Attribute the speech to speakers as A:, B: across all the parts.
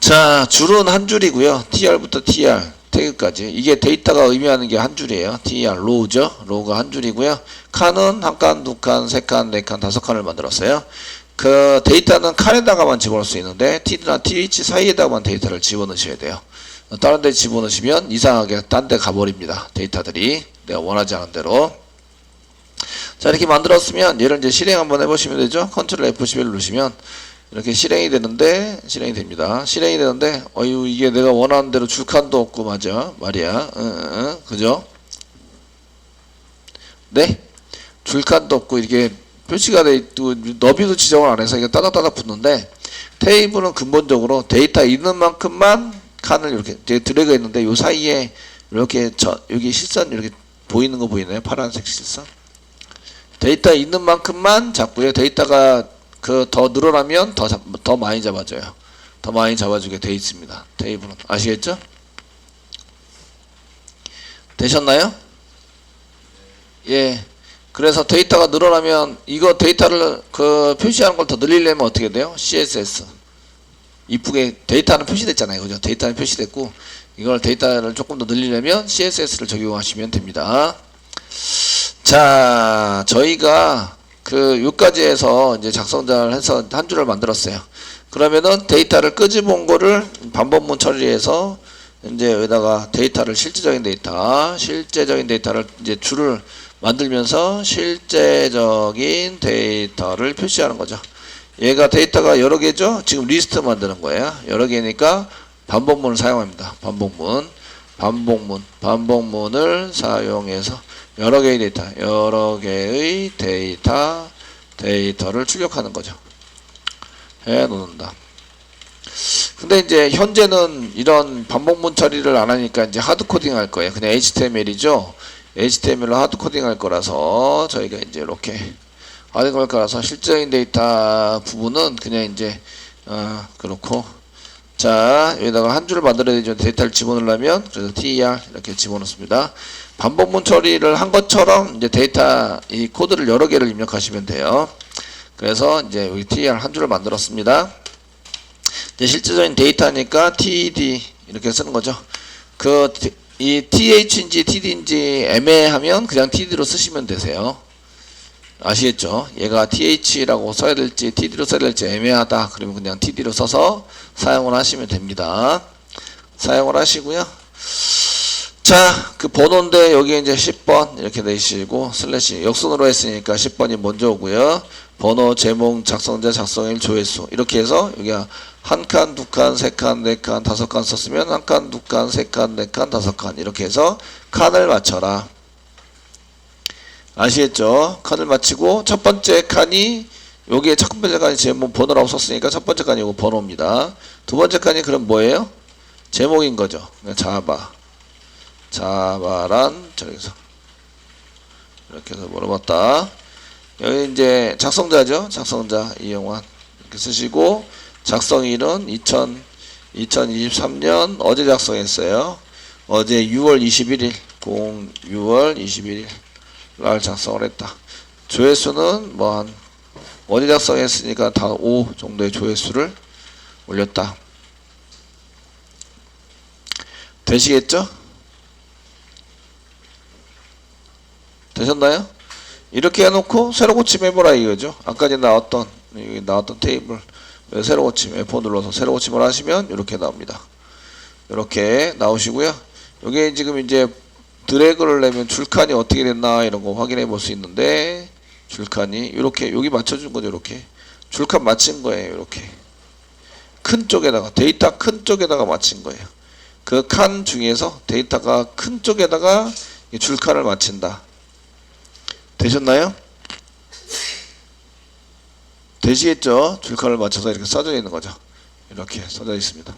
A: 자, 줄은 한 줄이고요. tr부터 tr 태그까지. 이게 데이터가 의미하는 게 한 줄이에요. tr 로우죠. 로우가 한 줄이고요. 칸은 한 칸, 두 칸, 세 칸, 네 칸, 다섯 칸을 만들었어요. 그 데이터는 칸에다가만 집어넣을 수 있는데 t나 th 사이에다가만 데이터를 집어넣으셔야 돼요. 다른 데 집어넣으시면 이상하게 딴 데 가버립니다. 데이터들이 내가 원하지 않은 대로. 자, 이렇게 만들었으면 얘를 이제 실행 한번 해보시면 되죠. 컨트롤 F11 누르시면 이렇게 실행이 되는데, 실행이 됩니다. 실행이 되는데, 어유 이게 내가 원하는 대로 줄칸도 없고, 맞아. 말이야. 그죠? 네? 줄칸도 없고, 이렇게 표시가 돼 있고, 너비도 지정을 안 해서 이게 따닥따닥 붙는데, 테이블은 근본적으로 데이터 있는 만큼만 칸을 이렇게 드래그 했는데, 요 사이에 이렇게 여기 실선 이렇게 보이는 거 보이나요? 파란색 실선. 데이터 있는 만큼만 잡고요. 데이터가 더 늘어나면 더 많이 잡아줘요. 더 많이 잡아주게 돼 있습니다. 테이블은. 아시겠죠? 되셨나요? 예. 그래서 데이터가 늘어나면 이거 데이터를 표시하는 걸 더 늘리려면 어떻게 돼요? CSS. 이쁘게 데이터는 표시됐잖아요. 그죠? 데이터는 표시됐고 이걸 데이터를 조금 더 늘리려면 CSS를 적용하시면 됩니다. 자, 저희가 요까지 해서 이제 작성자를 해서 한 줄을 만들었어요. 그러면은 데이터를 끄집어 온 거를 반복문 처리해서 이제 여기다가 데이터를 실제적인 데이터를 이제 줄을 만들면서 실제적인 데이터를 표시하는 거죠. 얘가 데이터가 여러 개죠? 지금 리스트 만드는 거예요. 여러 개니까 반복문을 사용합니다. 반복문을 사용해서 여러 개의 데이터를 출력하는 거죠. 해 놓는다. 근데 이제 현재는 이런 반복문 처리를 안 하니까 이제 하드 코딩 할 거예요. 그냥 HTML이죠. HTML로 하드 코딩 할 거라서 저희가 이제 이렇게 하드 코딩 할 거라서 실제적인 데이터 부분은 그냥 이제 그렇고, 자, 여기다가 한 줄을 만들어야 되죠. 데이터를 집어넣으려면 그래서 TR 이렇게 집어넣습니다. 반복문 처리를 한 것처럼 이제 데이터 이 코드를 여러 개를 입력하시면 돼요. 그래서 이제 여기 TR 한 줄을 만들었습니다. 이제 실제적인 데이터니까 TD 이렇게 쓰는 거죠. 이 TH인지 TD인지 애매하면 그냥 TD로 쓰시면 되세요. 아시겠죠? 얘가 TH라고 써야 될지 TD로 써야 될지 애매하다. 그러면 그냥 TD로 써서 사용을 하시면 됩니다. 사용을 하시고요. 자, 그 번호인데 여기 이제 10번 이렇게 내시고 슬래시 역순으로 했으니까 10번이 먼저 오고요. 번호, 제목, 작성자, 작성일, 조회수 이렇게 해서 여기가 한 칸, 두 칸, 세 칸, 네 칸, 다섯 칸 썼으면 한 칸, 두 칸, 세 칸, 네 칸, 다섯 칸 이렇게 해서 칸을 맞춰라. 아시겠죠? 칸을 맞추고 첫 번째 칸이 여기에 첫 번째 칸이 제목 번호라고 썼으니까 첫 번째 칸이 이거 번호입니다. 두 번째 칸이 그럼 뭐예요? 제목인 거죠. 자바란 저기서 이렇게 해서 물어봤다. 여기 이제 작성자죠. 작성자 이용환 이렇게 쓰시고 작성일은 2023년 어제 작성했어요. 어제 6월 21일 6월 21일 날 작성을 했다. 조회수는 뭐 한 어제 작성했으니까 다 5 정도의 조회수를 올렸다. 되시겠죠? 되셨나요? 이렇게 해놓고 새로 고침해보라 이거죠. 아까 전에 여기 나왔던 테이블 새로 고침 F4 눌러서 새로 고침을 하시면 이렇게 나옵니다. 이렇게 나오시고요. 여기 지금 이제 드래그를 내면 줄칸이 어떻게 됐나 이런 거 확인해 볼 수 있는데 줄칸이 이렇게 여기 맞춰준 거죠. 이렇게 줄칸 맞힌 거예요. 이렇게 큰 쪽에다가 데이터 큰 쪽에다가 맞힌 거예요. 그 칸 중에서 데이터가 큰 쪽에다가 줄칸을 맞춘다. 되셨나요? 되시겠죠? 줄칸을 맞춰서 이렇게 써져 있는 거죠. 이렇게 써져 있습니다.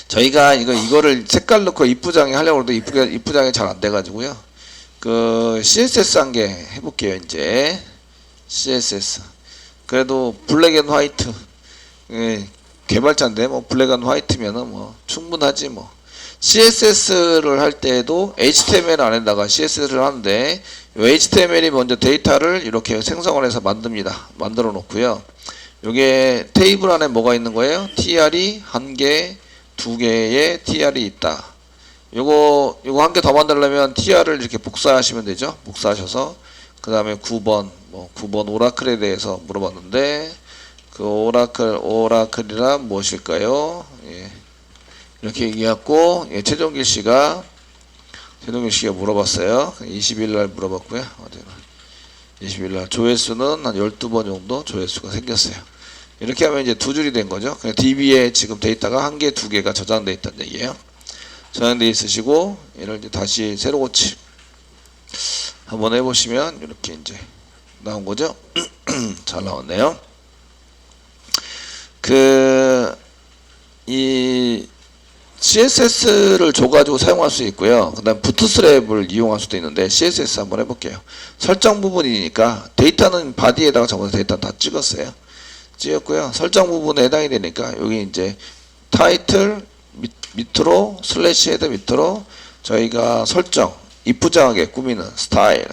A: 저희가 이거를 색깔 넣고 이쁘장에 하려고 해도 이쁘장에 잘 안 돼가지고요. CSS 한 개 해볼게요. 이제 CSS. 그래도 블랙 앤 화이트. 개발자인데 뭐 블랙 앤 화이트면은 뭐 충분하지 뭐. CSS를 할 때에도 HTML 안에다가 CSS를 하는데 이 HTML이 먼저 데이터를 이렇게 생성을 해서 만듭니다. 만들어 놓고요. 요게 테이블 안에 뭐가 있는 거예요? tr이 1개, 2개의 tr이 있다. 요거 한 개 더 만들려면 tr을 이렇게 복사하시면 되죠. 복사하셔서 그 다음에 9번 9번 오라클에 대해서 물어봤는데 그 오라클이란 무엇일까요? 예. 이렇게 얘기했고, 예, 최종길 씨가 물어봤어요. 20일날 물어봤고요. 20일날 조회수는 한 12번 정도 조회수가 생겼어요. 이렇게 하면 이제 두 줄이 된 거죠. 그냥 DB에 지금 데이터가 1개, 2개가 저장되어 있다는 얘기예요. 저장되어 있으시고, 얘를 이제 다시 새로 고침 한번 해보시면 이렇게 이제 나온 거죠. 잘 나왔네요. 이 CSS를 줘가지고 사용할 수 있고요. 그 다음 부트스트랩을 이용할 수도 있는데 CSS 한번 해볼게요. 설정 부분이니까 데이터는 바디에다가 저번에 데이터 다 찍었고요. 설정 부분에 해당이 되니까 여기 이제 타이틀 밑으로 슬래시 헤더 밑으로 저희가 설정 이쁘장하게 꾸미는 스타일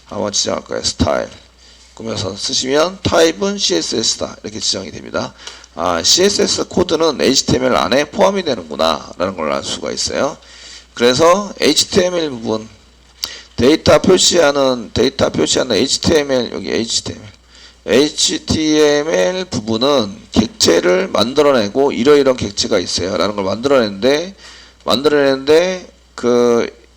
A: 한번 지정할 거예요. 스타일 꾸며서 쓰시면 타입은 CSS다 이렇게 지정이 됩니다. CSS 코드는 HTML 안에 포함이 되는구나 라는 걸 알 수가 있어요. 그래서 HTML 부분 데이터 표시하는 HTML 여기 HTML 부분은 객체를 만들어내고 이러이러한 객체가 있어요 라는 걸 만들어내는데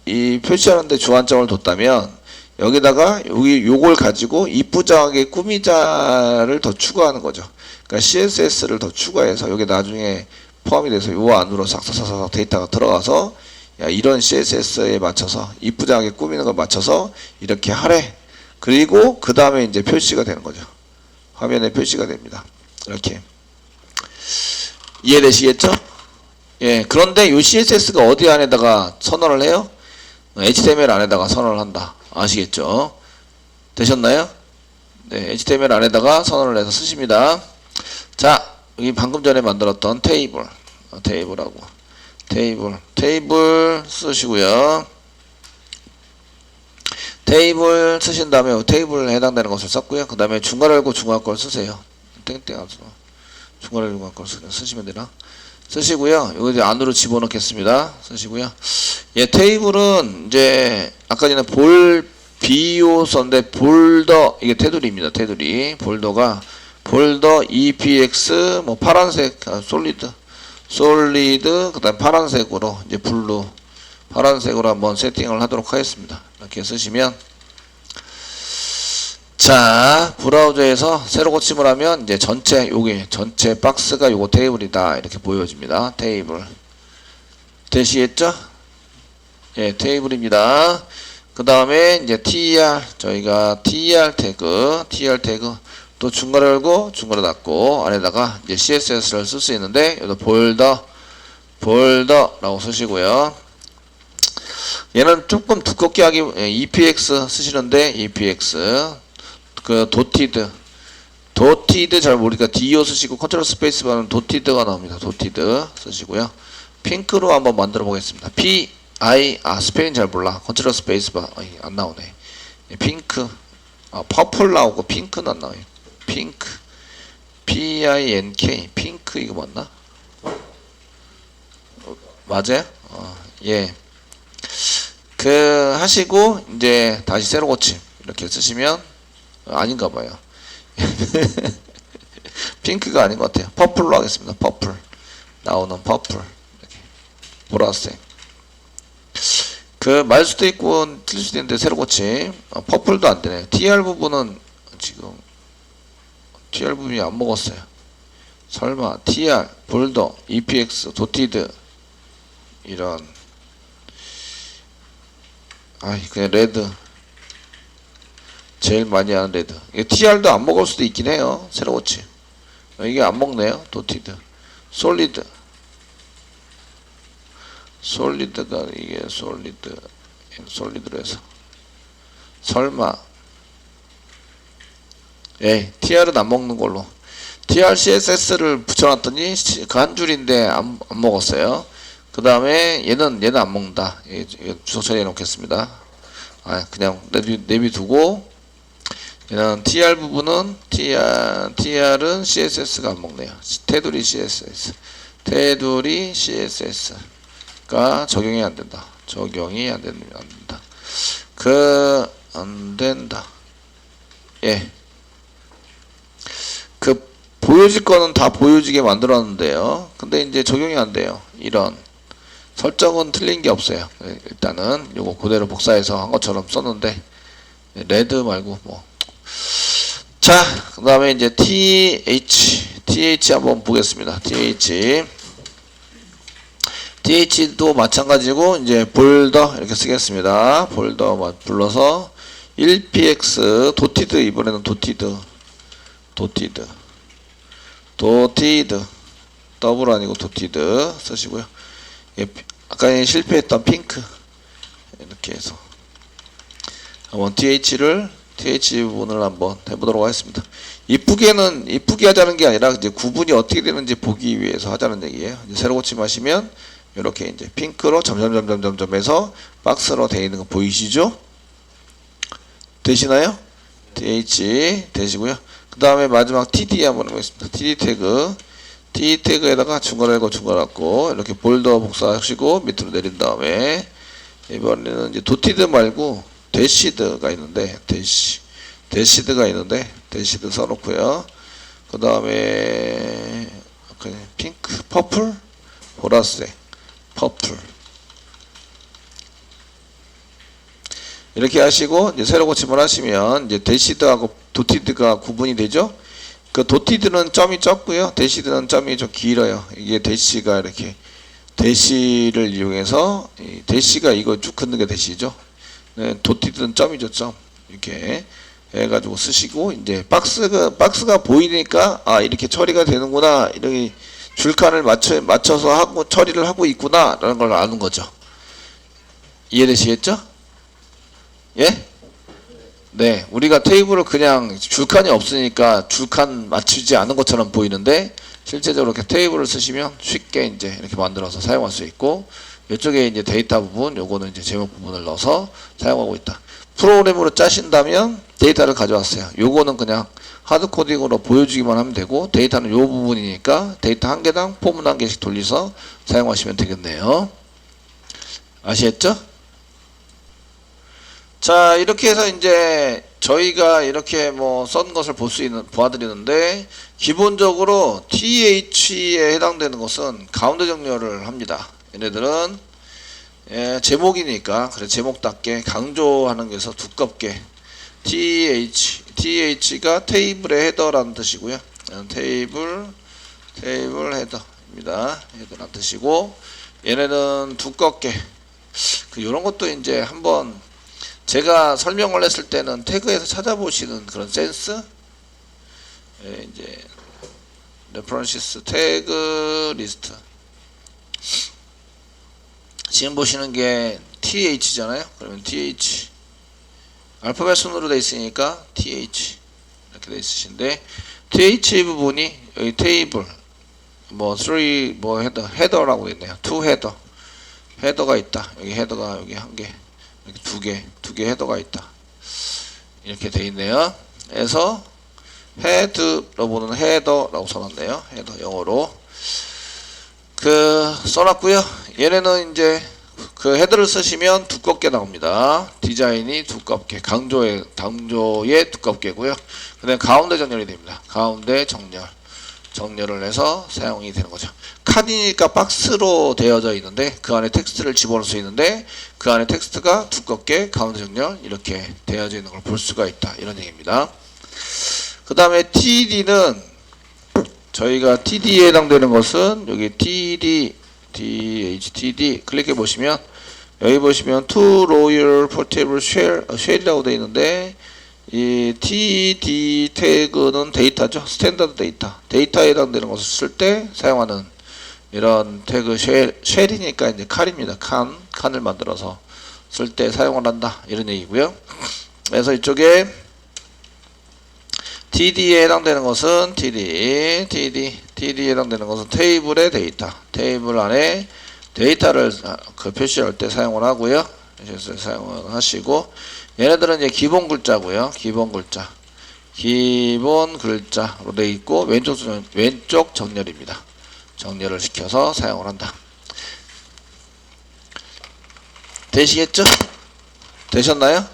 A: 이 표시하는데 주안점을 뒀다면 여기다가 요걸 가지고 이쁘장하게 꾸미자를 더 추가하는 거죠. 그러니까 CSS를 더 추가해서 여기 나중에 포함이 돼서 요 안으로 싹싹싹 데이터가 들어가서 야, 이런 CSS에 맞춰서 이쁘장하게 꾸미는 걸 맞춰서 이렇게 하래. 그리고 그 다음에 이제 표시가 되는 거죠. 화면에 표시가 됩니다. 이렇게 이해되시겠죠? 예. 그런데 요 CSS가 어디 안에다가 선언을 해요? HTML 안에다가 선언을 한다. 아시겠죠? 되셨나요? 네, HTML 안에다가 선언을 해서 쓰십니다. 자, 여기 방금 전에 만들었던 테이블 쓰시고요. 테이블 쓰신 다음에 테이블에 해당되는 것을 썼고요. 그 다음에 중괄호 열고 중괄호 걸 쓰세요. 땡땡 중괄호 열고 중괄호 걸 쓰시면 되나? 쓰시고요. 이거 이제 안으로 집어넣겠습니다. 쓰시고요. 예, 테이블은 이제 아까 전에 비오선데 볼더 이게 테두리입니다. 테두리 볼더 EPX 파란색 솔리드 그다음 파란색으로 이제 블루 파란색으로 한번 세팅을 하도록 하겠습니다. 이렇게 쓰시면 자 브라우저에서 새로 고침을 하면 이제 전체 박스가 요거 테이블이다 이렇게 보여집니다. 테이블 되시겠죠? 예, 테이블입니다. 그 다음에 이제 저희가 TR 태그 또 중괄호 열고 중괄호 닫고 안에다가 이제 CSS를 쓸 수 있는데 여기다 볼더라고 쓰시고요. 얘는 조금 두껍게 하기 EPX 쓰시는데 EPX 도티드 잘 모르니까 DO 쓰시고 컨트롤 스페이스 바르면 도티드가 나옵니다. 도티드 쓰시고요. 핑크로 한번 만들어 보겠습니다. 스펠링 잘 몰라. 컨트롤 스페이스 바 안 나오네. 핑크 퍼플 나오고 핑크는 안 나와요. 핑크 PINK 핑크 이거 맞나? 맞아요? 예. 하시고 이제 다시 새로 고침 이렇게 쓰시면 아닌가 봐요. 핑크가 아닌 것 같아요. 퍼플로 하겠습니다. 퍼플 나오는 퍼플 이렇게 보라색 말 수도 있고 틀릴 수도 있는데 새로 고침 퍼플도 안 되네요. TR 부분은 지금 TR 부분이 안 먹었어요. 설마 TR 볼더 EPX 도티드 이런 그냥 레드 제일 많이 하는 레드 TR도 안 먹을 수도 있긴 해요. 새로 고침 이게 안 먹네요. 도티드 솔리드가 이게 솔리드로 해서 설마 TR은 안 먹는 걸로 TR CSS를 붙여놨더니 그 한 줄인데 안 먹었어요. 그 다음에 얘는 안 먹는다. 주소 처리해 놓겠습니다. 그냥 내비두고 얘는 tr 부분은 tr은 css가 안 먹네요. 테두리 css, 테두리 css가 적용이 안 된다. 적용이 안 된다. 안 된다. 예. 보여질 거는 다 보여지게 만들었는데요. 근데 이제 적용이 안 돼요. 이런 설정은 틀린 게 없어요. 일단은 요거 그대로 복사해서 한 것처럼 썼는데 레드 말고 뭐. 자, 그 다음에 이제 th 한번 보겠습니다. th도 마찬가지고 이제 볼더 이렇게 쓰겠습니다. 볼더 불러서 1px 도티드, 이번에는 도티드 더블 아니고 도티드 쓰시고요. 예, 아까 실패했던 핑크 이렇게 해서 한번 th 부분을 한번 해보도록 하겠습니다. 이쁘게 하자는 게 아니라 이제 구분이 어떻게 되는지 보기 위해서 하자는 얘기예요. 이제 새로 고침하시면 이렇게 이제 핑크로 점점점점점점해서 박스로 되어 있는 거 보이시죠? 되시나요? th 되시고요. 그 다음에 마지막 td 한번 해보겠습니다. td 태그에다가 중괄하고 이렇게 볼더 복사하시고 밑으로 내린 다음에 이번에는 이제 도티드 말고 대시드가 있는데 대시드 써놓고요. 그 다음에 핑크, 퍼플, 보라색, 퍼플 이렇게 하시고 이제 새로 고침을 하시면 이제 대시드하고 도티드가 구분이 되죠. 그 도티드는 점이 적고요. 대시드는 점이 좀 길어요. 이게 대시가 이렇게 대시를 이용해서 대시가 이거 쭉 긋는 게 대시죠. 네, 도티드는 점이죠. 점 이렇게 해가지고 쓰시고 이제 박스가 보이니까 아 이렇게 처리가 되는구나, 이렇게 줄칸을 맞춰서 하고 처리를 하고 있구나라는 걸 아는 거죠. 이해되시겠죠? 예? 네, 우리가 테이블을 그냥 줄칸이 없으니까 줄칸 맞추지 않은 것처럼 보이는데 실제적으로 이렇게 테이블을 쓰시면 쉽게 이제 이렇게 만들어서 사용할 수 있고, 이쪽에 이제 데이터 부분, 요거는 이제 제목 부분을 넣어서 사용하고 있다. 프로그램으로 짜신다면 데이터를 가져왔어요. 요거는 그냥 하드 코딩으로 보여주기만 하면 되고, 데이터는 요 부분이니까 데이터 한 개당 포문 한 개씩 돌려서 사용하시면 되겠네요. 아시겠죠? 자, 이렇게 해서 이제 저희가 이렇게 뭐 쓴 것을 보아드리는데, 기본적으로 TH에 해당되는 것은 가운데 정렬을 합니다. 얘네들은 제목이니까 그래 제목답게 강조하는 것에서 두껍게 TH가 테이블의 헤더라는 뜻이고요. 테이블 헤더입니다. 헤더라는 뜻이고, 얘네는 두껍게 이런 것도 이제 한번 제가 설명을 했을 때는 태그에서 찾아보시는 그런 센스, 이제 레퍼런시스 태그 리스트, 지금 보시는 게 TH잖아요. 그러면 TH 알파벳 순으로 되어 있으니까 TH 이렇게 되어 있으신데, TH 부분이 여기 테이블 뭐 3 뭐 헤더라고 있네요. 2 헤더가 있다. 여기 헤더가 여기 한 개, 여기 두 개 헤더가 있다. 이렇게 돼 있네요. 그래서 헤드로 보는 헤더라고 써놨네요. 헤더 영어로 써놨고요. 얘네는 이제 그 헤더를 쓰시면 두껍게 나옵니다. 디자인이 두껍게, 강조에 두껍게고요. 그다음에 가운데 정렬이 됩니다. 가운데 정렬을 해서 사용이 되는 거죠. 칸이니까 박스로 되어져 있는데 그 안에 텍스트를 집어넣을 수 있는데, 그 안에 텍스트가 두껍게 가운데 정렬 이렇게 되어져 있는 걸 볼 수가 있다, 이런 얘기입니다. 그 다음에 TD는 저희가 TD에 해당되는 것은 여기 TD 클릭해 보시면 여기 보시면 to royal portable shell이라고 되어 있는데, 이 TD 태그는 데이터죠. 스탠다드 데이터에 해당되는 것을 쓸 때 사용하는 이런 태그 쉘이니까 이제 칸입니다. 칸을 만들어서 쓸 때 사용을 한다, 이런 얘기고요. 그래서 이쪽에 TD에 해당되는 것은 TD에 해당되는 것은 테이블의 데이터, 테이블 안에 데이터를 표시할 때 사용을 하고요. 그래서 사용을 하시고, 얘네들은 이제 기본 글자고요. 기본 글자. 기본 글자로 되어 있고 왼쪽 정렬입니다. 정렬을 시켜서 사용을 한다. 되시겠죠? 되셨나요?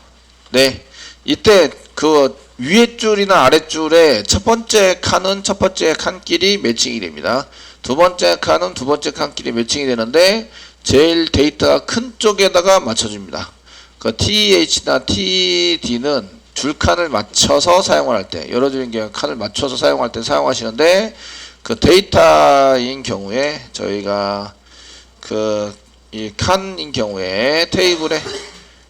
A: 네. 이때 그 위에 줄이나 아래 줄에 첫 번째 칸은 첫 번째 칸끼리 매칭이 됩니다. 두 번째 칸은 두 번째 칸끼리 매칭이 되는데 제일 데이터가 큰 쪽에다가 맞춰줍니다. 그 TH나 TD는 줄칸을 맞춰서 사용을 할 때, 여러 줄인 경우 칸을 맞춰서 사용할 때 사용하시는데, 그 데이터인 경우에 저희가 이 칸인 경우에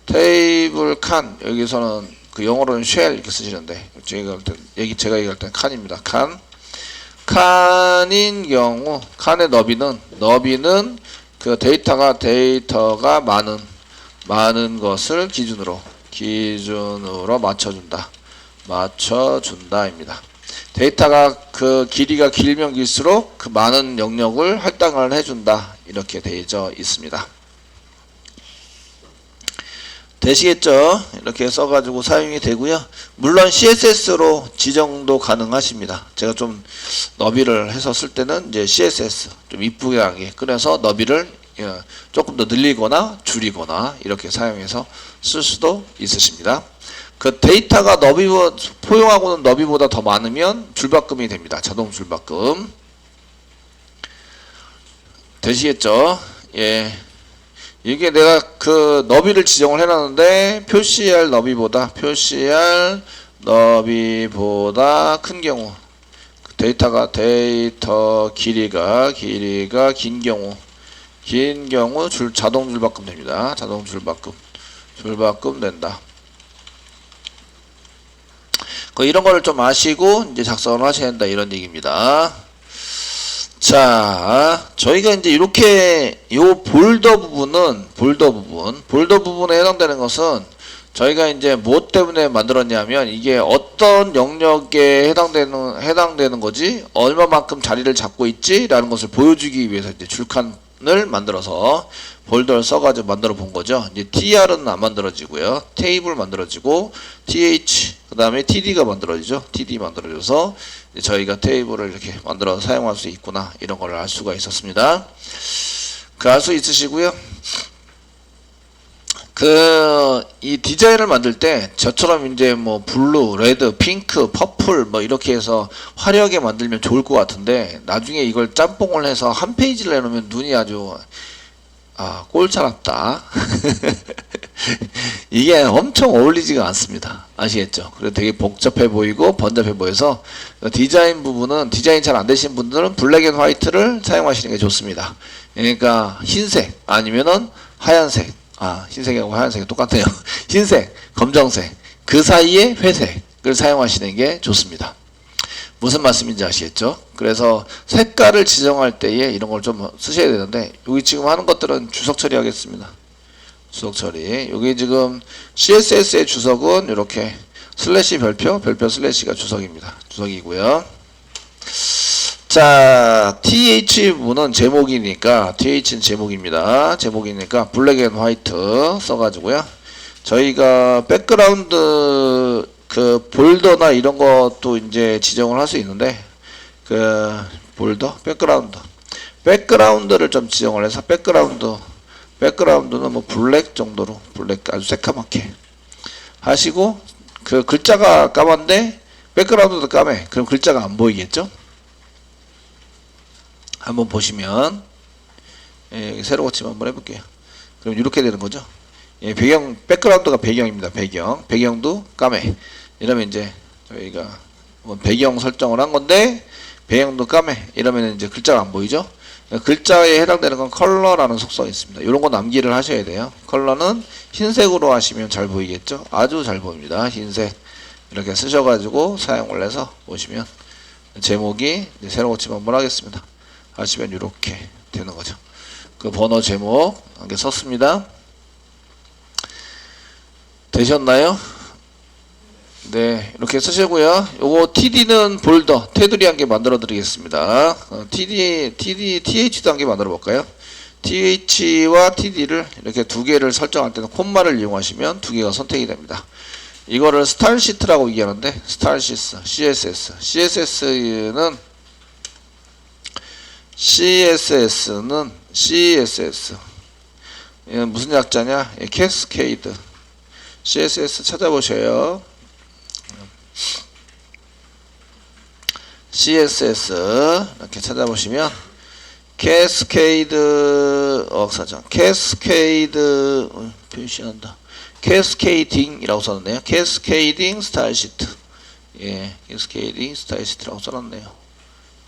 A: 테이블 칸, 여기서는 그 영어로는 shell 이렇게 쓰시는데 제가 얘기할 때 칸입니다. 칸인 경우 칸의 너비는 그 데이터가 많은 것을 기준으로 맞춰준다입니다. 데이터가 그 길이가 길면 길수록 그 많은 영역을 할당을 해준다, 이렇게 되어져 있습니다. 되시겠죠? 이렇게 써가지고 사용이 되고요. 물론 CSS로 지정도 가능하십니다. 제가 좀 너비를 해서 쓸 때는 이제 CSS 좀 이쁘게 하게 끓여서 너비를 조금 더 늘리거나 줄이거나 이렇게 사용해서 쓸 수도 있으십니다. 그 데이터가 포용하고는 너비보다 더 많으면 줄바꿈이 됩니다. 자동 줄바꿈. 되시겠죠? 예. 이게 내가 그 너비를 지정을 해놨는데 표시할 너비보다 큰 경우, 데이터 길이가 긴 경우 자동 줄바꿈 됩니다. 자동 줄바꿈 된다. 이런 거를 좀 아시고 이제 작성을 하셔야 된다, 이런 얘기입니다. 자, 저희가 이제 이렇게 요 볼더 부분에 해당되는 것은 저희가 이제 무엇 때문에 만들었냐면, 이게 어떤 영역에 해당되는 거지, 얼마만큼 자리를 잡고 있지라는 것을 보여주기 위해서 이제 줄칸을 만들어서 볼더를 써가지고 만들어 본 거죠. 이제 TR은 안 만들어지고요. 테이블 만들어지고, TH, 그 다음에 TD가 만들어지죠. TD 만들어져서 저희가 테이블을 이렇게 만들어서 사용할 수 있구나, 이런 걸 알 수가 있었습니다. 알 수 있으시고요. 이 디자인을 만들 때 저처럼 이제 뭐 블루, 레드, 핑크, 퍼플 뭐 이렇게 해서 화려하게 만들면 좋을 것 같은데, 나중에 이걸 짬뽕을 해서 한 페이지를 내놓으면 눈이 아주 꼴차랍다. 이게 엄청 어울리지가 않습니다. 아시겠죠? 그래서 되게 복잡해 보이고 번잡해 보여서 디자인 부분은, 디자인 잘 안 되신 분들은 블랙 앤 화이트를 사용하시는 게 좋습니다. 그러니까 흰색 아니면은 하얀색, 흰색하고 하얀색이 똑같아요. 흰색, 검정색, 그 사이에 회색을 사용하시는 게 좋습니다. 무슨 말씀인지 아시겠죠? 그래서 색깔을 지정할 때에 이런 걸 좀 쓰셔야 되는데, 여기 지금 하는 것들은 주석 처리하겠습니다. 주석 처리. 여기 지금 CSS의 주석은 이렇게 슬래시 별표 슬래시가 주석이고요. 자, TH 부분은 제목이니까, TH는 제목입니다. 제목이니까 블랙 앤 화이트 써가지고요. 저희가 백그라운드 볼더나 이런 것도 이제 지정을 할 수 있는데, 백그라운드를 좀 지정을 해서 백그라운드는 뭐 블랙 정도로, 블랙 아주 새까맣게 하시고, 글자가 까만데 백그라운드도 까매. 그럼 글자가 안 보이겠죠? 한번 보시면, 새로 고침 한번 해볼게요. 그럼 이렇게 되는 거죠. 백그라운드가 배경입니다. 배경도 까매. 이러면 이제 저희가 배경 설정을 한 건데, 배경도 까매. 이러면 이제 글자가 안 보이죠. 글자에 해당되는 건 컬러라는 속성이 있습니다. 이런 거 남기를 하셔야 돼요. 컬러는 흰색으로 하시면 잘 보이겠죠. 아주 잘 보입니다. 흰색 이렇게 쓰셔가지고 사용을 해서 보시면, 제목이 이제 새로 고침 한번 하겠습니다. 하시면 이렇게 되는 거죠. 번호 제목 이렇게 썼습니다. 되셨나요? 네, 이렇게 쓰시고요. 요거 TD는 볼더, 테두리 한 개 만들어 드리겠습니다. TH도 한 개 만들어 볼까요? TH와 TD를 이렇게 두 개를 설정할 때는 콤마를 이용하시면 두 개가 선택이 됩니다. 이거를 스타일 시트라고 얘기하는데 스타일 시트 CSS는 CSS 얘는 무슨 약자냐? 캐스케이드. CSS 찾아보셔요. CSS 이렇게 찾아보시면 캐스케이드 어학사전 캐스케이드 표시한다. 캐스케이딩이라고 써놨네요. 캐스케이딩 스타일 시트. 예, 캐스케이딩 스타일 시트라고 써놨네요.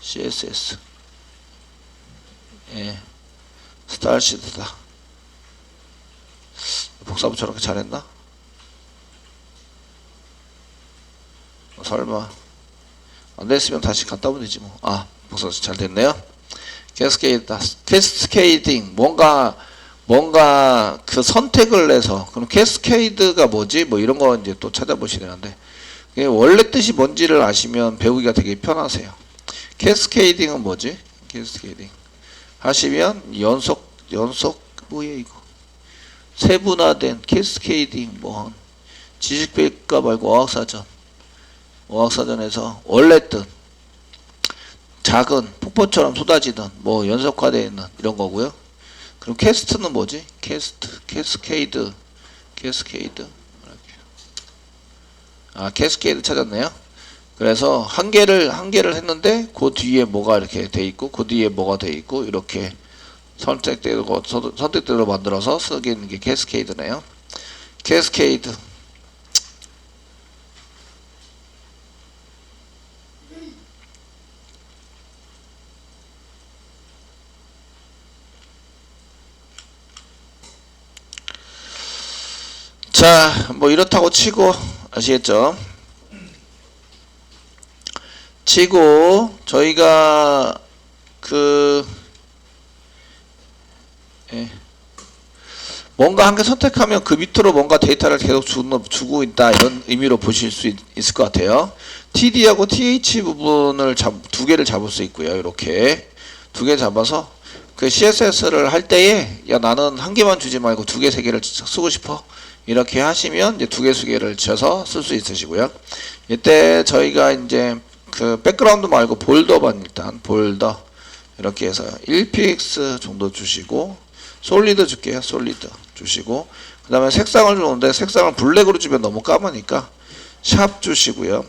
A: CSS. 예, 스타일 시트다. 복사부 저렇게 잘했나? 설마 안 됐으면 다시 갔다 오면 되지 뭐. 아, 복사 잘 됐네요. 캐스케이딩 뭔가 그 선택을 해서 그럼 캐스케이드가 뭐지? 뭐 이런 거 이제 또 찾아보셔야 되는데 원래 뜻이 뭔지를 아시면 배우기가 되게 편하세요. 캐스케이딩은 뭐지? 캐스케이딩 하시면 연속 뭐야 이거 세분화된 캐스케이딩 뭐 지식백과 말고 어학사전에서 원래 뜻 작은 폭포처럼 쏟아지던 뭐 연속화되어 있는 이런 거고요. 그럼 캐스트는 뭐지? 캐스케이드. 아, 캐스케이드 찾았네요. 그래서 한 개를 했는데 그 뒤에 뭐가 이렇게 돼 있고 그 뒤에 뭐가 돼 있고 이렇게 선택대로 만들어서 쓰게 있는 게 캐스케이드네요. 캐스케이드. 자, 뭐 이렇다고 치고 아시겠죠? 치고 저희가 뭔가 한 개 선택하면 그 밑으로 뭔가 데이터를 계속 주고 있다 이런 의미로 보실 수 있을 것 같아요. TD하고 TH 부분을 두 개를 잡을 수 있고요. 이렇게 두 개 잡아서 그 CSS를 할 때에 야 나는 한 개만 주지 말고 두 개, 세 개를 쓰고 싶어. 이렇게 하시면 이제 두 개, 세 개를 쳐서 쓸 수 있으시고요. 이때 저희가 이제 그 백그라운드 말고 볼더만 일단 볼더 이렇게 해서 1px 정도 주시고 솔리드 줄게요. 솔리드 주시고 그 다음에 색상을 주는데 색상을 블랙으로 주면 너무 까마니까 샵 주시고요.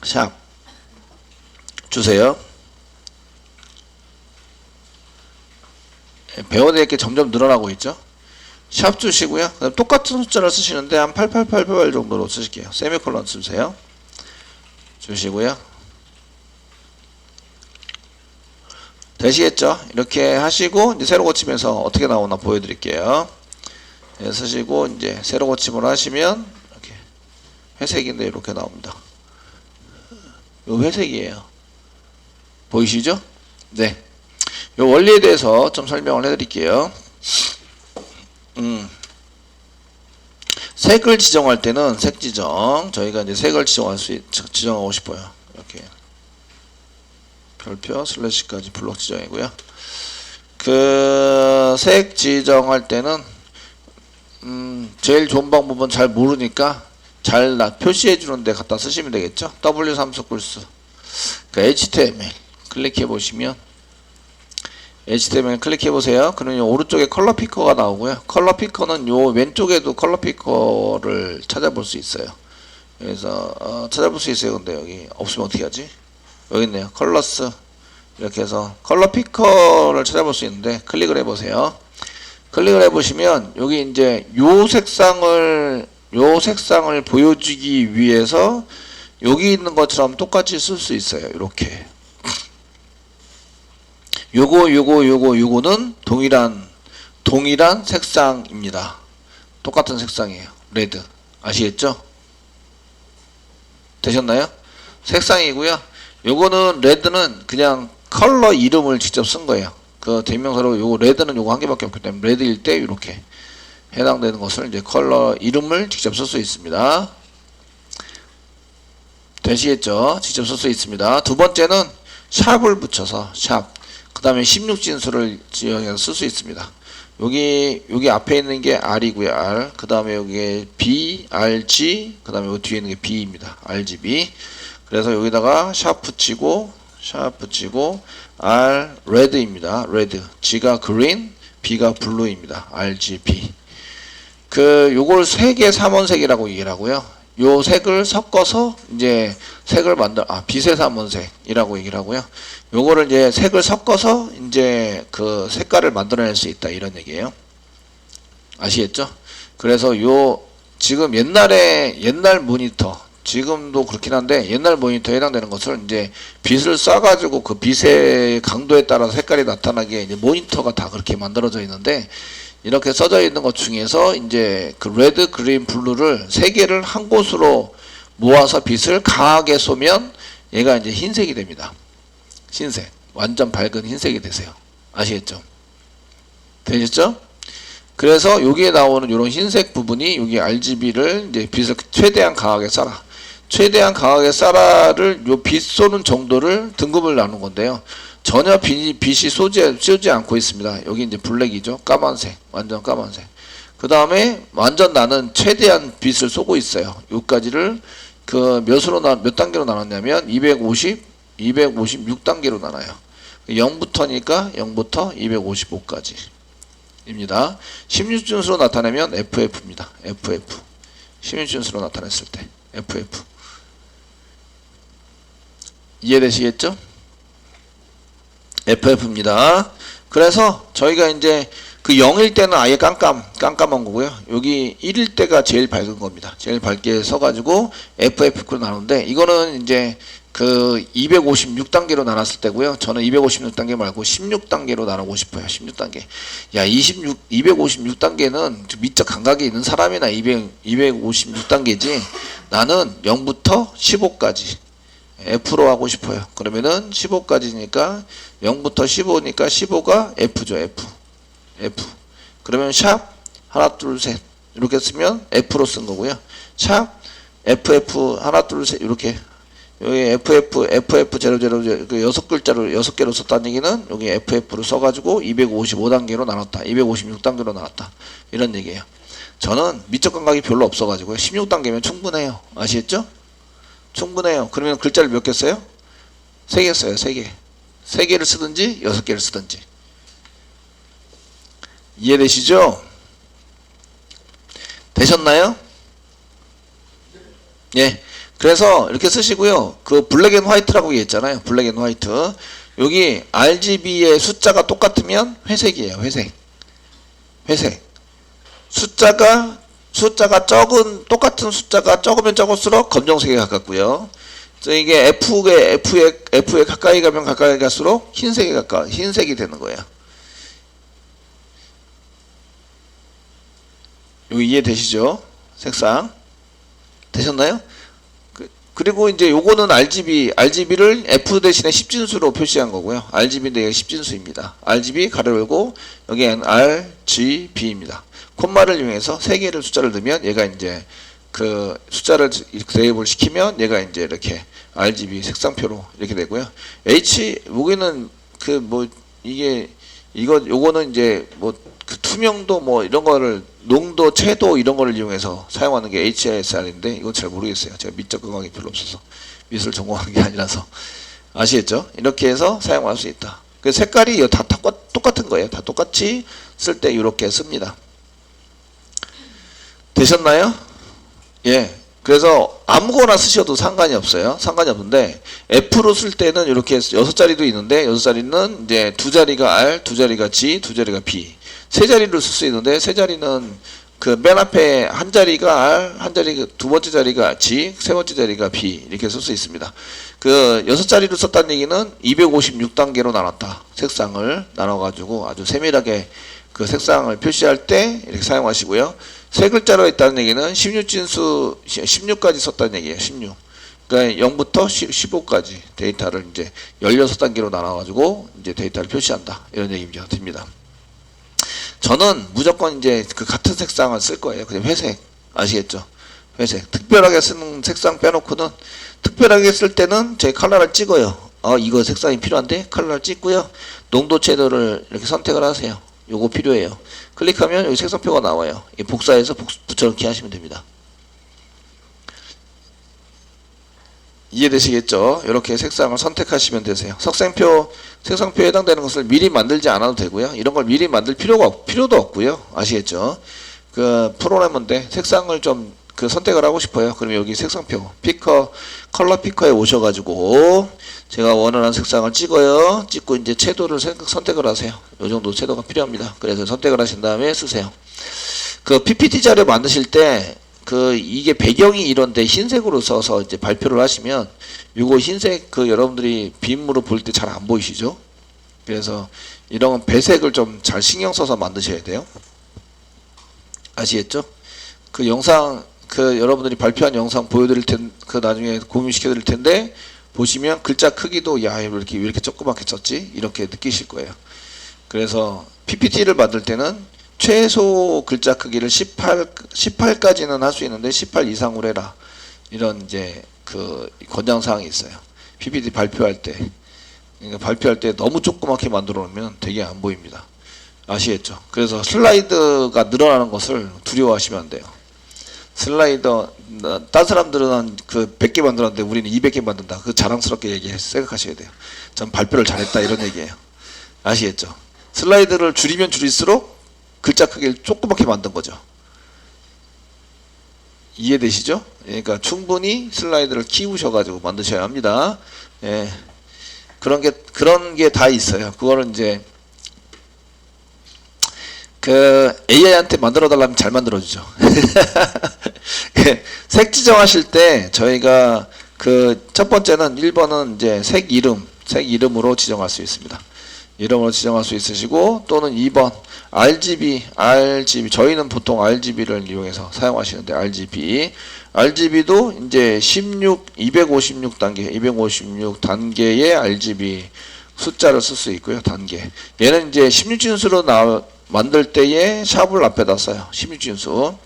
A: 샵 주세요. 배워낼 게 점점 늘어나고 있죠. 샵 주시고요. 그다음 똑같은 숫자를 쓰시는데 한 8888 정도로 쓰실게요. 세미콜론 쓰세요. 주시고요. 되시겠죠? 이렇게 하시고 이제 세로 고치면서 어떻게 나오나 보여드릴게요. 네, 쓰시고 이제 세로 고침을 하시면 이렇게 회색인데 이렇게 나옵니다. 요 회색이에요. 보이시죠? 네. 요 원리에 대해서 좀 설명을 해드릴게요. 색을 지정할 때는 색 지정 저희가 이제 색을 지정하고 싶어요. 이렇게 별표 슬래시까지 블록 지정이고요. 그 색 지정할 때는 제일 좋은 방법은 잘 모르니까 잘 표시해 주는데 갖다 쓰시면 되겠죠. W3수 꿀수 그 HTML 클릭해 보시면 HTML 클릭해 보세요. 그러면 오른쪽에 컬러 피커가 나오고요. 컬러 피커는 요 왼쪽에도 컬러 피커를 찾아볼 수 있어요. 그래서 찾아볼 수 있어요. 근데 여기 없으면 어떻게 하지? 여기 있네요. 컬러스 이렇게 해서 컬러 피커를 찾아볼 수 있는데 클릭을 해 보세요. 클릭을 해 보시면 여기 이제 요 색상을 보여주기 위해서 여기 있는 것처럼 똑같이 쓸 수 있어요. 이렇게 요거는 동일한 색상입니다. 똑같은 색상이에요. 레드. 아시겠죠? 되셨나요? 색상이고요. 요거는 레드는 그냥 컬러 이름을 직접 쓴 거예요. 그 대명사로 요거 레드는 요거 한 개밖에 없기 때문에 레드일 때 이렇게 해당되는 것을 이제 컬러 이름을 직접 쓸 수 있습니다. 되시겠죠? 직접 쓸 수 있습니다. 두 번째는 샵을 붙여서 샵. 그 다음에 16진수를 지정해서 쓸 수 있습니다. 여기 앞에 있는 게 R이고요. R. 그 다음에 여기 B, RG. 그 다음에 여기 뒤에 있는 게 B입니다. RGB. 그래서 여기다가 샵 붙이고 R 레드입니다. 레드. G가 그린, B가 블루입니다. RGB. 요걸 색의 삼원색이라고 얘기를 하고요. 요 색을 섞어서 이제 색을 빛의 삼원색이라고 얘기를 하고요. 요거를 이제 색을 섞어서 이제 그 색깔을 만들어낼 수 있다 이런 얘기예요. 아시겠죠? 그래서 지금 옛날 모니터, 지금도 그렇긴 한데 옛날 모니터에 해당되는 것을 이제 빛을 쏴가지고 그 빛의 강도에 따라서 색깔이 나타나게 이제 모니터가 다 그렇게 만들어져 있는데, 이렇게 써져 있는 것 중에서 이제 그 레드, 그린, 블루를 세 개를 한 곳으로 모아서 빛을 강하게 쏘면 얘가 이제 흰색이 됩니다. 흰색. 완전 밝은 흰색이 되세요. 아시겠죠? 되셨죠? 그래서 여기에 나오는 이런 흰색 부분이 여기 RGB를 이제 빛을 최대한 강하게 쏴라. 최대한 강하게 쏴라를 요 빛 쏘는 정도를 등급을 나눈 건데요. 전혀 빛이 쏘지 않고 있습니다. 여기 이제 블랙이죠. 까만색. 완전 까만색. 그 다음에 완전 나는 최대한 빛을 쏘고 있어요. 요까지를 몇 단계로 나눴냐면 256단계로 나눠요. 0부터니까 0부터 255까지 입니다. 16준수로 나타내면 FF입니다. FF. 16준수로 나타냈을 때 FF. 이해되시겠죠? FF입니다. 그래서 저희가 이제 그 0일 때는 아예 깜깜한 거고요. 여기 1일 때가 제일 밝은 겁니다. 제일 밝게 서가지고 FF로 나누는데, 이거는 이제 그 256단계로 나눴을 때고요. 저는 256단계 말고 16단계로 나누고 싶어요. 16단계. 야, 256단계는 미적 감각이 있는 사람이나 256단계지. 나는 0부터 15까지. F로 하고 싶어요. 그러면은 15까지니까 0부터 15니까 15가 F죠. F. 그러면 샵 하나 둘 셋 이렇게 쓰면 F로 쓴 거고요. 샵 FF 하나 둘 셋 이렇게 여기 FF 00 그 6개로 썼다는 얘기는 여기 FF로 써가지고 255단계로 나눴다. 256단계로 나눴다. 이런 얘기예요. 저는 미적 감각이 별로 없어가지고요. 16단계면 충분해요. 아시겠죠? 충분해요. 그러면 글자를 몇 개 써요? 3개 써요. 3개. 3개를 쓰든지 6개를 쓰든지. 이해되시죠? 되셨나요? 예. 그래서 이렇게 쓰시고요. 그 블랙 앤 화이트라고 얘기했잖아요. 블랙 앤 화이트. 여기 RGB의 숫자가 똑같으면 회색이에요. 회색. 숫자가 똑같은 숫자가 적으면 적을수록 검정색에 가깝고요. 이게 F에 가까이 가면 가까이 갈수록 흰색이 되는 거예요. 여기 이해되시죠? 색상. 되셨나요? 그리고 이제 요거는 RGB를 F 대신에 10진수로 표시한 거고요. RGB인데 여기 10진수입니다. RGB 가로 열고 여기엔 RGB입니다. 콤마를 이용해서 3개를 숫자를 넣으면 얘가 이제 그 숫자를 대입을 시키면 얘가 이제 이렇게 RGB 색상표로 이렇게 되고요. 여기는 요거는 이제 그 투명도 이런 거를 농도, 채도 이런 거를 이용해서 사용하는 게 HSR인데 이건 잘 모르겠어요. 제가 미적 감각이 별로 없어서 미술 전공한 게 아니라서. 아시겠죠? 이렇게 해서 사용할 수 있다. 그 색깔이 다 똑같은 거예요. 다 똑같이 쓸 때 이렇게 씁니다. 되셨나요? 예. 그래서 아무거나 쓰셔도 상관이 없어요. 상관이 없는데 F로 쓸 때는 이렇게 6자리도 있는데 6자리는 이제 2자리가 R, 2자리가 G, 2자리가 B. 3자리를 쓸 수 있는데 3자리는 그 맨 앞에 한 자리가 R, 한 자리 두 번째 자리가 G, 세 번째 자리가 B 이렇게 쓸 수 있습니다. 그 6자리로 썼다는 얘기는 256단계로 나눴다. 색상을 나눠가지고 아주 세밀하게 그 색상을 표시할 때 이렇게 사용하시고요. 세 글자로 했다는 얘기는 16진수 16까지 썼다는 얘기예요. 16. 그러니까 0부터 15까지 데이터를 이제 16단계로 나눠가지고 이제 데이터를 표시한다. 이런 얘기입니다. 됩니다. 저는 무조건 이제 그 같은 색상을 쓸 거예요. 그냥 회색. 아시겠죠? 회색. 특별하게 쓰는 색상 빼놓고는 특별하게 쓸 때는 제 컬러를 찍어요. 이거 색상이 필요한데 컬러를 찍고요. 농도 채도를 이렇게 선택을 하세요. 요거 필요해요. 클릭하면 여기 색상표가 나와요. 복사해서 붙여넣기 하시면 됩니다. 이해되시겠죠? 이렇게 색상을 선택하시면 되세요. 색상표에 해당되는 것을 미리 만들지 않아도 되고요. 이런 걸 미리 만들 필요도 없고요. 아시겠죠? 그 프로그래머인데 색상을 좀 선택을 하고 싶어요. 그러면 여기 색상표 컬러 피커에 오셔가지고 제가 원하는 색상을 찍어요. 찍고 이제 채도를 선택을 하세요. 이 정도 채도가 필요합니다. 그래서 선택을 하신 다음에 쓰세요. 그 PPT 자료 만드실 때 이게 배경이 이런데 흰색으로 써서 이제 발표를 하시면 요거 흰색 여러분들이 빔으로 볼 때 잘 안 보이시죠? 그래서 이런 배색을 좀 잘 신경 써서 만드셔야 돼요. 아시겠죠? 그 영상 여러분들이 발표한 영상 보여드릴 나중에 공유시켜 드릴 텐데 보시면 글자 크기도 야 왜 이렇게 조그맣게 썼지? 이렇게 느끼실 거예요. 그래서 PPT를 만들 때는 최소 글자 크기를 18까지는 할 수 있는데 18 이상으로 해라. 이런 이제 권장사항이 있어요. PPT 발표할 때. 그러니까 발표할 때 너무 조그맣게 만들어 놓으면 되게 안 보입니다. 아시겠죠? 그래서 슬라이드가 늘어나는 것을 두려워하시면 안 돼요. 딴 사람들은 한 100개 만들었는데 우리는 200개 만든다. 자랑스럽게 생각하셔야 돼요. 전 발표를 잘했다 이런 얘기예요. 아시겠죠? 슬라이드를 줄이면 줄일수록 글자 크기를 조그맣게 만든 거죠. 이해되시죠? 그러니까 충분히 슬라이드를 키우셔가지고 만드셔야 합니다. 예. 그런 게 다 있어요. 그거는 이제 AI한테 만들어 달라면 잘 만들어주죠. 색 지정하실 때 저희가 첫 번째는 1번은 이제 색 이름으로 지정할 수 있습니다. 이름으로 지정할 수 있으시고 또는 2번 RGB 저희는 보통 RGB를 이용해서 사용하시는데 RGB도 이제 256단계의 RGB 숫자를 쓸 수 있고요. 단계 얘는 이제 16진수로 만들 때에 샵을 앞에다 써요. 16진수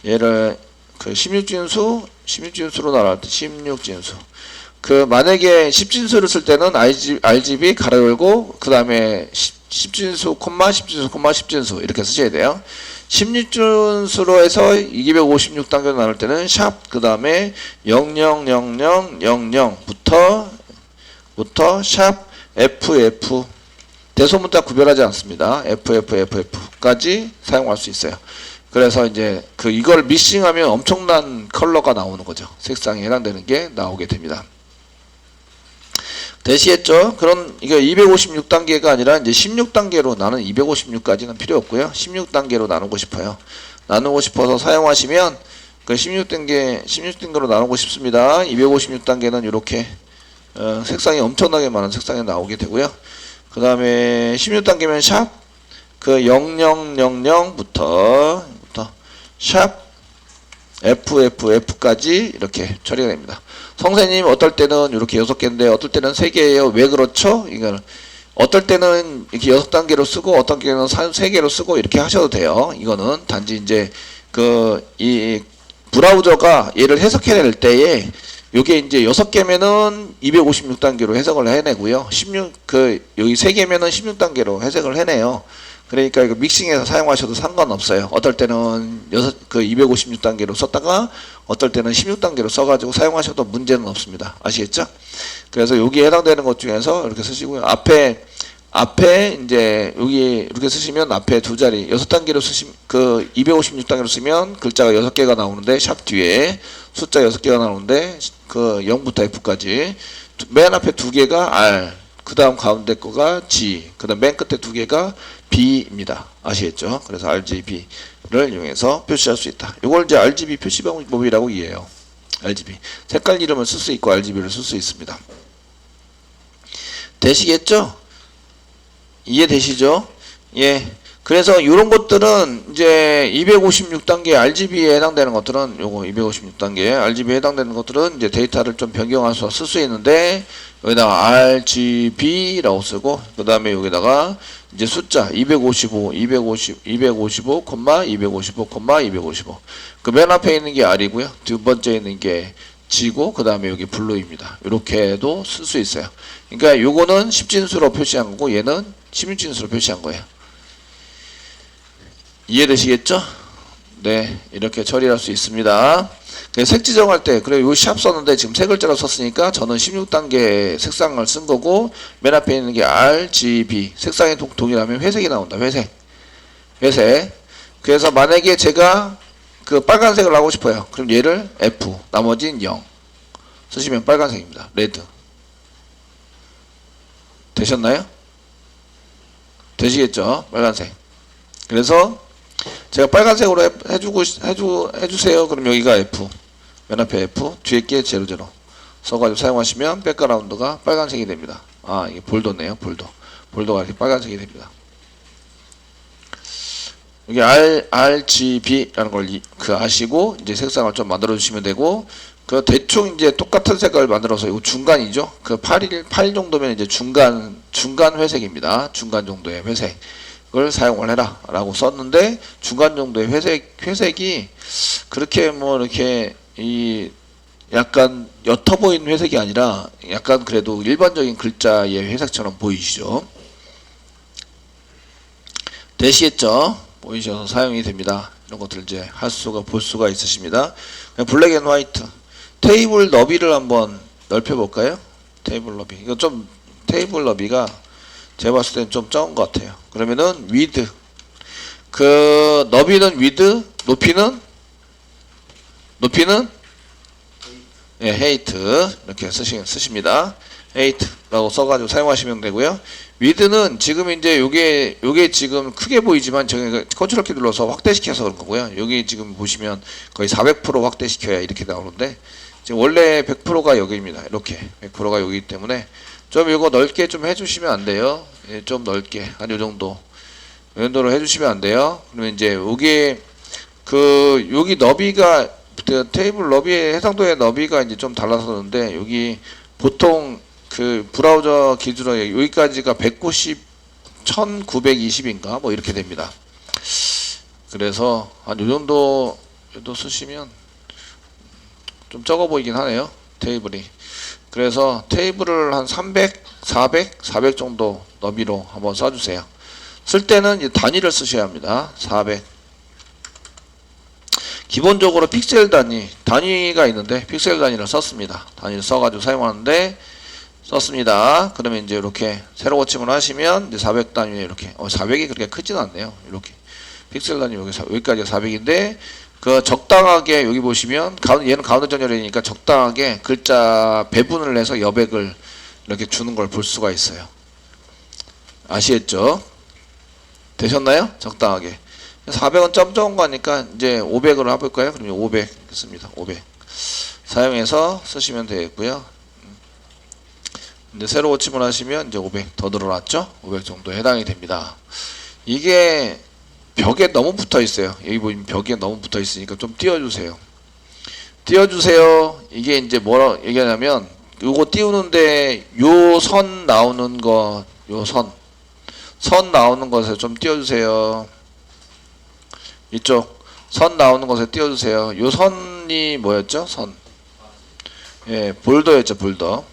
A: 얘를 16진수로 나갈 때 16진수 만약에 10진수를 쓸 때는 RGB 가로 열고 그 다음에 10진수, 10진수, 10진수 이렇게 쓰셔야 돼요. 16진수로 해서 256단계로 나눌 때는 샵 그 다음에 000000부터 샵 FF 대소문자 구별하지 않습니다. FFFF까지 사용할 수 있어요. 그래서 이제 이걸 믹싱하면 엄청난 컬러가 나오는 거죠. 색상에 해당되는 게 나오게 됩니다. 되시겠죠? 이게 256단계가 아니라 이제 16단계로 나는 256까지는 필요 없고요. 16단계로 나누고 싶어요. 나누고 싶어서 사용하시면 16단계로 나누고 싶습니다. 256단계는 이렇게 색상이 엄청나게 많은 색상이 나오게 되고요. 그 다음에 16단계면 샵 0000부터 샵 FFF까지 이렇게 처리가 됩니다. 선생님 어떨 때는 이렇게 6개인데 어떨 때는 3개예요. 왜 그렇죠? 이걸 어떨 때는 이렇게 6단계로 쓰고 어떤 때는 3개로 쓰고 이렇게 하셔도 돼요. 이거는 단지 이제 이 브라우저가 얘를 해석해낼 때에 요게 이제 6개면은 256단계로 해석을 해내고요. 여기 3개면은 16단계로 해석을 해내요. 그러니까 이거 믹싱해서 사용하셔도 상관없어요. 어떨 때는 256단계로 썼다가 어떨 때는 16단계로 써가지고 사용하셔도 문제는 없습니다. 아시겠죠? 그래서 여기에 해당되는 것 중에서 이렇게 쓰시고요. 앞에 이제 여기 이렇게 쓰시면 앞에 두 자리 6단계로 쓰시면 256단계로 쓰면 글자가 6개가 나오는데 샵 뒤에 숫자 6개가 나오는데 0부터 F까지 맨 앞에 2개가 R 그 다음 가운데 거가 G 그 다음 맨 끝에 2개가 B입니다. 아시겠죠? 그래서 RGB를 이용해서 표시할 수 있다. 이걸 이제 RGB 표시 방법이라고 이해해요. RGB 색깔 이름을 쓸 수 있고 RGB를 쓸 수 있습니다. 되시겠죠? 이해되시죠? 예. 그래서 이런 것들은 이제 256단계 RGB에 해당되는 것들은 요거 256단계 RGB에 해당되는 것들은 이제 데이터를 좀 변경해서 쓸 수 있는데 여기다가 RGB라고 쓰고 그 다음에 여기다가 이제 숫자 255, 255, 255. 그 맨 앞에 있는 게 R이고요. 두 번째 있는 게 G고 그 다음에 여기 블루입니다. 이렇게도 쓸 수 있어요. 그러니까 요거는 10진수로 표시한 거고 얘는 16진수로 표시한 거예요. 이해되시겠죠? 네, 이렇게 처리할 수 있습니다. 색 지정할 때, 그래, 요 샵 썼는데 지금 세 글자로 썼으니까 저는 16단계 색상을 쓴 거고, 맨 앞에 있는 게 RGB. 색상이 동일하면 회색이 나온다. 회색. 회색. 그래서 만약에 제가 그 빨간색을 하고 싶어요. 그럼 얘를 F, 나머지는 0. 쓰시면 빨간색입니다. 레드. 되셨나요? 되시겠죠? 빨간색. 그래서 제가 빨간색으로 해주세요. 그럼 여기가 F. 맨 앞에 F, 뒤에 게 00. 써가지고 사용하시면 백그라운드가 빨간색이 됩니다. 아, 이게 볼도네요. 볼도. 볼도가 이렇게 빨간색이 됩니다. 여기 RGB라는 걸 아시고, 이제 색상을 좀 만들어 주시면 되고, 그 대충 이제 똑같은 색깔을 만들어서 이거 중간이죠. 그 8일 정도면 이제 중간 회색입니다. 중간 정도의 회색을 사용을 해라 라고 썼는데, 중간 정도의 회색이 그렇게 뭐 이렇게 약간 옅어 보이는 회색이 아니라 약간 그래도 일반적인 글자의 회색처럼 보이시죠? 되시겠죠? 보이셔서 사용이 됩니다. 이런 것들 이제 볼 수가 있으십니다. 블랙 앤 화이트. 테이블 너비를 한번 넓혀 볼까요? 테이블 너비. 이거 좀 테이블 너비가 제가 봤을 때는 좀 적은 것 같아요. 그러면은 위드. 그 너비는 위드, 높이는 예, 헤이트 이렇게 쓰십니다. 헤이트라고 써가지고 사용하시면 되고요. 위드는 지금 이제 요게 지금 크게 보이지만 저기 컨트롤 키 눌러서 확대시켜서 그런 거고요. 여기 지금 보시면 거의 400% 확대시켜야 이렇게 나오는데 지금 원래 100%가 여기입니다. 이렇게 100%가 여기이기 때문에 좀 이거 넓게 좀 해주시면 안 돼요. 예, 좀 넓게 한 요 정도 이 정도로 해주시면 안 돼요. 그러면 이제 여기 여기 너비가 그 테이블 너비의 해상도의 너비가 이제 좀 달라서는데 여기 보통 그 브라우저 기준으로 여기까지가 1920인가 뭐 이렇게 됩니다. 그래서 한 요 정도 쓰시면 좀 적어 보이긴 하네요. 테이블이. 그래서 테이블을 한 300, 400 정도 너비로 한번 써주세요. 쓸 때는 이제 단위를 쓰셔야 합니다. 400. 기본적으로 픽셀 단위가 있는데 픽셀 단위를 썼습니다. 단위를 써가지고 사용하는데 썼습니다. 그러면 이제 이렇게 세로 고침을 하시면 이제 400 단위에 이렇게 400이 그렇게 크진 않네요. 이렇게 픽셀 단위 여기까지가 400인데 그 적당하게 여기 보시면 얘는 가운데 정렬이니까 적당하게 글자 배분을 해서 여백을 이렇게 주는 걸 볼 수가 있어요. 아시겠죠? 되셨나요? 적당하게. 400은 점 적은 거니까 이제 500으로 해볼까요? 그러면 500 씁니다. 500 사용해서 쓰시면 되겠고요. 근데 새로 고침을 하시면 이제 500 더 늘어났죠? 500 정도에 해당이 됩니다. 이게 벽에 너무 붙어 있어요. 여기 보면 벽에 너무 붙어 있으니까 좀 띄워주세요. 이게 이제 뭐라 얘기하냐면 요거 띄우는데 요 선 나오는 거, 선 나오는 것에 좀 띄워주세요. 이쪽 선 나오는 것에 띄워주세요. 요 선이 뭐였죠? 선. 예, 볼더였죠. 볼더.